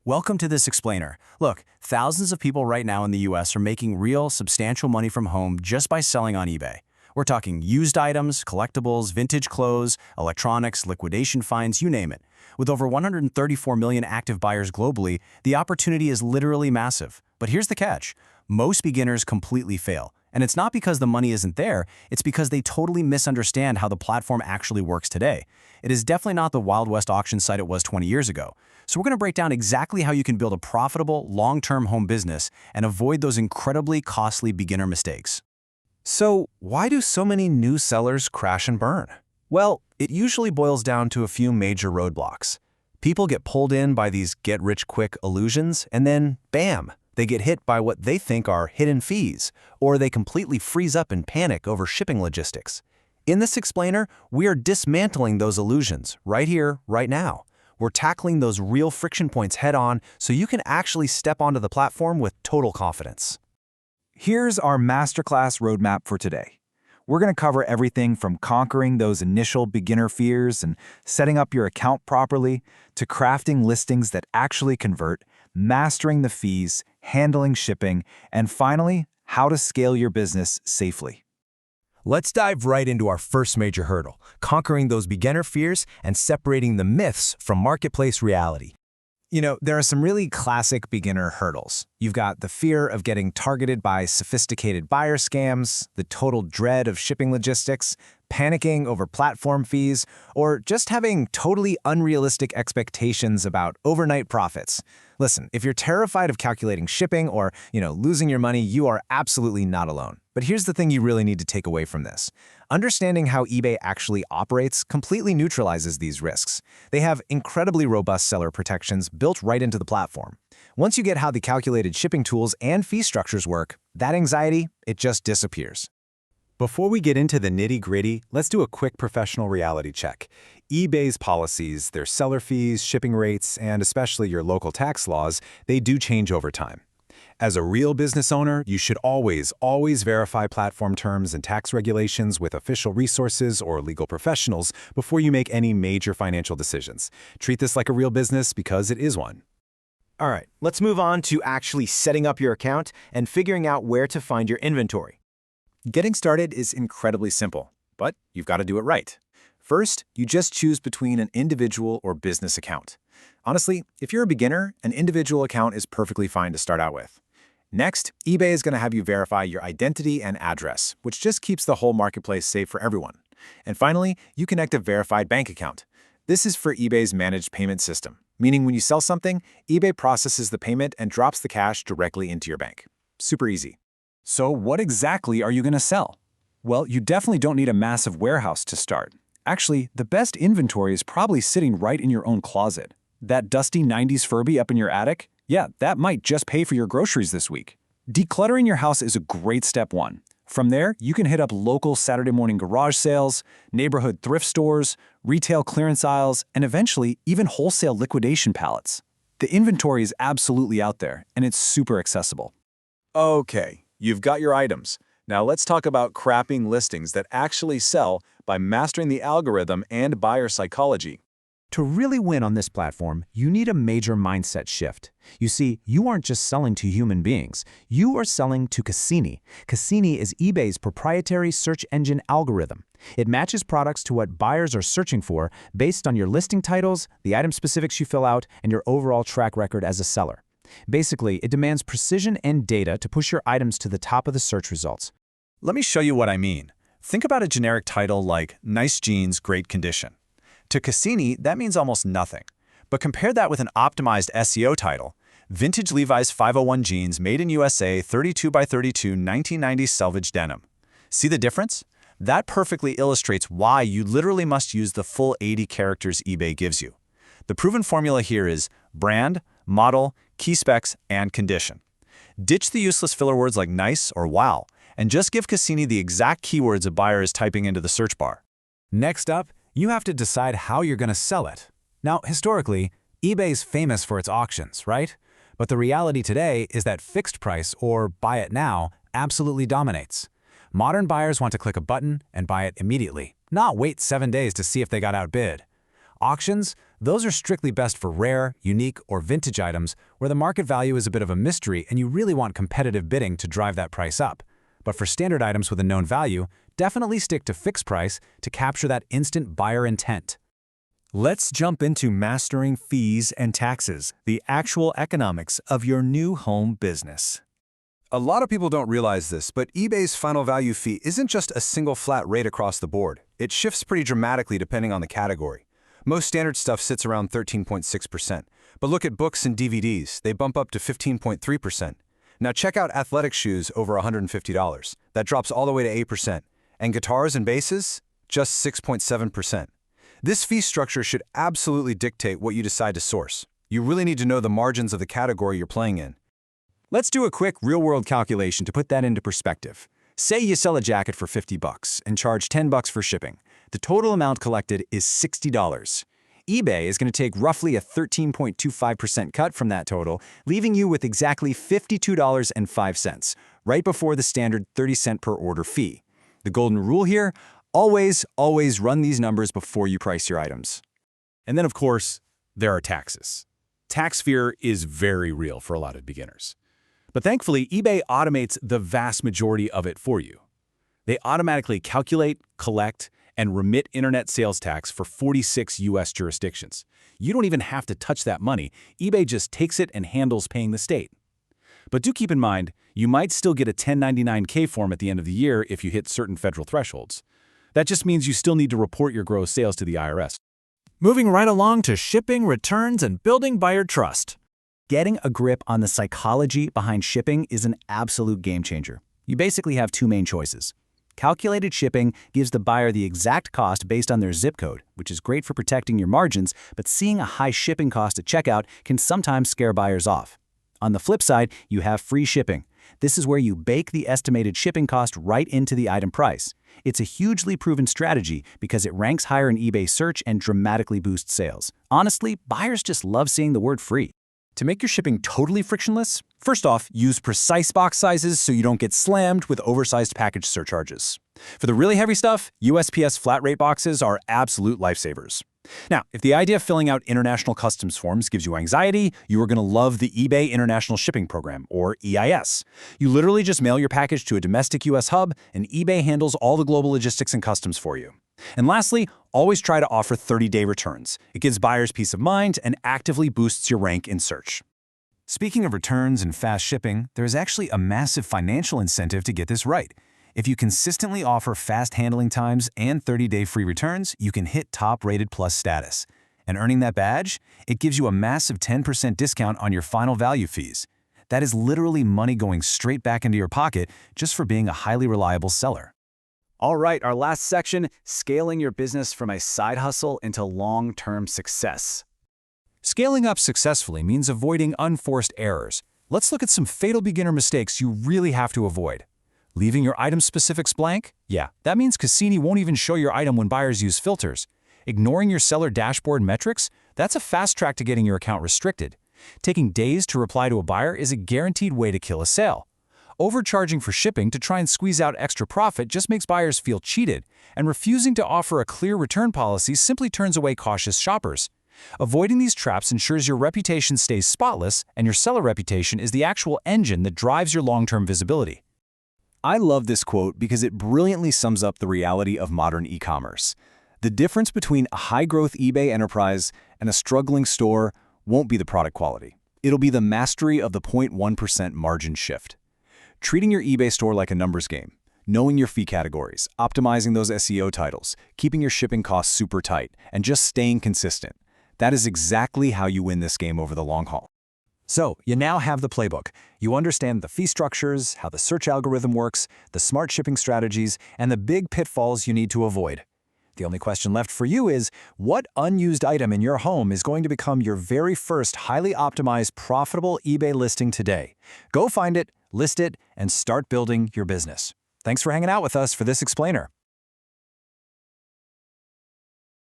Welcome to this explainer. Look, thousands of people right now in the US are making real, substantial money from home just by selling on eBay. We're talking used items, collectibles, vintage clothes, electronics, liquidation finds, you name it. With over 134 million active buyers globally, the opportunity is literally massive. But here's the catch. Most beginners completely fail. And it's not because the money isn't there, it's because they totally misunderstand how the platform actually works today. It is definitely not the Wild West auction site it was 20 years ago. So we're going to break down exactly how you can build a profitable, long-term home business and avoid those incredibly costly beginner mistakes. So, why do so many new sellers crash and burn? Well, it usually boils down to a few major roadblocks. People get pulled in by these get-rich-quick illusions, and then, bam, they get hit by what they think are hidden fees, or they completely freeze up in panic over shipping logistics. In this explainer, we are dismantling those illusions right here, right now. We're tackling those real friction points head-on so you can actually step onto the platform with total confidence. Here's our masterclass roadmap for today. We're going to cover everything from conquering those initial beginner fears and setting up your account properly to crafting listings that actually convert, mastering the fees, handling shipping, and finally, how to scale your business safely. Let's dive right into our first major hurdle, conquering those beginner fears and separating the myths from marketplace reality. There are some really classic beginner hurdles. You've got the fear of getting targeted by sophisticated buyer scams, the total dread of shipping logistics, panicking over platform fees, or just having totally unrealistic expectations about overnight profits. Listen, if you're terrified of calculating shipping or, losing your money, you are absolutely not alone. But here's the thing you really need to take away from this. Understanding how eBay actually operates completely neutralizes these risks. They have incredibly robust seller protections built right into the platform. Once you get how the calculated shipping tools and fee structures work, that anxiety, it just disappears. Before we get into the nitty-gritty, let's do a quick professional reality check. eBay's policies, their seller fees, shipping rates, and especially your local tax laws, they do change over time. As a real business owner, you should always verify platform terms and tax regulations with official resources or legal professionals before you make any major financial decisions. Treat this like a real business because it is one. All right, let's move on to actually setting up your account and figuring out where to find your inventory. Getting started is incredibly simple, but you've got to do it right. First, you just choose between an individual or business account. Honestly, if you're a beginner, an individual account is perfectly fine to start out with. Next, eBay is going to have you verify your identity and address, which just keeps the whole marketplace safe for everyone. And finally, you connect a verified bank account. This is for eBay's managed payment system, meaning when you sell something, eBay processes the payment and drops the cash directly into your bank. Super easy. So what exactly are you going to sell? Well, you definitely don't need a massive warehouse to start. Actually, the best inventory is probably sitting right in your own closet. That dusty 90s Furby up in your attic? Yeah, that might just pay for your groceries this week. Decluttering your house is a great step one. From there, you can hit up local Saturday morning garage sales, neighborhood thrift stores, retail clearance aisles, and eventually even wholesale liquidation pallets. The inventory is absolutely out there, and it's super accessible. Okay, you've got your items. Now let's talk about crapping listings that actually sell by mastering the algorithm and buyer psychology. To really win on this platform, you need a major mindset shift. You see, you aren't just selling to human beings. You are selling to Cassini. Cassini is eBay's proprietary search engine algorithm. It matches products to what buyers are searching for based on your listing titles, the item specifics you fill out, and your overall track record as a seller. Basically, it demands precision and data to push your items to the top of the search results. Let me show you what I mean. Think about a generic title like "Nice Jeans, Great Condition." To Cassini, that means almost nothing. But compare that with an optimized SEO title, "Vintage Levi's 501 Jeans Made in USA 32 by 32 1990 Selvage Denim." See the difference? That perfectly illustrates why you literally must use the full 80 characters eBay gives you. The proven formula here is brand, model, key specs, and condition. Ditch the useless filler words like nice or wow, and just give Cassini the exact keywords a buyer is typing into the search bar. Next up, you have to decide how you're going to sell it. Now, historically, eBay's famous for its auctions, right? But the reality today is that fixed price, or buy it now, absolutely dominates. Modern buyers want to click a button and buy it immediately, not wait 7 days to see if they got outbid. Auctions, Those are strictly best for rare, unique, or vintage items where the market value is a bit of a mystery and you really want competitive bidding to drive that price up. But for standard items with a known value, definitely stick to fixed price to capture that instant buyer intent. Let's jump into mastering fees and taxes, the actual economics of your new home business. A lot of people don't realize this, but eBay's final value fee isn't just a single flat rate across the board. It shifts pretty dramatically depending on the category. Most standard stuff sits around 13.6%, but look at books and DVDs, they bump up to 15.3%. Now check out athletic shoes over $150. That drops all the way to 8%. And guitars and basses, just 6.7%. This fee structure should absolutely dictate what you decide to source. You really need to know the margins of the category you're playing in. Let's do a quick real-world calculation to put that into perspective. Say you sell a jacket for $50 and charge $10 for shipping. The total amount collected is $60. eBay is going to take roughly a 13.25% cut from that total, leaving you with exactly $52.05, right before the standard 30-cent per order fee. The golden rule here, always run these numbers before you price your items. And then, of course, there are taxes. Tax fear is very real for a lot of beginners. But thankfully, eBay automates the vast majority of it for you. They automatically calculate, collect, and remit internet sales tax for 46 U.S. jurisdictions. You don't even have to touch that money. eBay just takes it and handles paying the state. But do keep in mind, you might still get a 1099-K form at the end of the year if you hit certain federal thresholds. That just means you still need to report your gross sales to the IRS. Moving right along to shipping, returns, and building buyer trust. Getting a grip on the psychology behind shipping is an absolute game changer. You basically have two main choices. Calculated shipping gives the buyer the exact cost based on their zip code, which is great for protecting your margins, but seeing a high shipping cost at checkout can sometimes scare buyers off. On the flip side, you have free shipping. This is where you bake the estimated shipping cost right into the item price. It's a hugely proven strategy because it ranks higher in eBay search and dramatically boosts sales. Honestly, buyers just love seeing the word free. To make your shipping totally frictionless, first off, use precise box sizes so you don't get slammed with oversized package surcharges. For the really heavy stuff, USPS flat rate boxes are absolute lifesavers. Now, if the idea of filling out international customs forms gives you anxiety, you are going to love the eBay International Shipping Program, or EIS. You literally just mail your package to a domestic US hub, and eBay handles all the global logistics and customs for you. And lastly, always try to offer 30-day returns. It gives buyers peace of mind and actively boosts your rank in search. Speaking of returns and fast shipping, there's actually a massive financial incentive to get this right. If you consistently offer fast handling times and 30-day free returns, you can hit top-rated plus status. And earning that badge, it gives you a massive 10% discount on your final value fees. That is literally money going straight back into your pocket just for being a highly reliable seller. All right, our last section, scaling your business from a side hustle into long-term success. Scaling up successfully means avoiding unforced errors. Let's look at some fatal beginner mistakes you really have to avoid. Leaving your item specifics blank? Yeah, that means Cassini won't even show your item when buyers use filters. Ignoring your seller dashboard metrics? That's a fast track to getting your account restricted. Taking days to reply to a buyer is a guaranteed way to kill a sale. Overcharging for shipping to try and squeeze out extra profit just makes buyers feel cheated, and refusing to offer a clear return policy simply turns away cautious shoppers. Avoiding these traps ensures your reputation stays spotless, and your seller reputation is the actual engine that drives your long-term visibility. I love this quote because it brilliantly sums up the reality of modern e-commerce. The difference between a high-growth eBay enterprise and a struggling store won't be the product quality. It'll be the mastery of the 0.1% margin shift. Treating your eBay store like a numbers game, knowing your fee categories, optimizing those SEO titles, keeping your shipping costs super tight, and just staying consistent. That is exactly how you win this game over the long haul. So, you now have the playbook. You understand the fee structures, how the search algorithm works, the smart shipping strategies, and the big pitfalls you need to avoid. The only question left for you is, what unused item in your home is going to become your very first highly optimized, profitable eBay listing today? Go find it, list it, and start building your business. Thanks for hanging out with us for this explainer.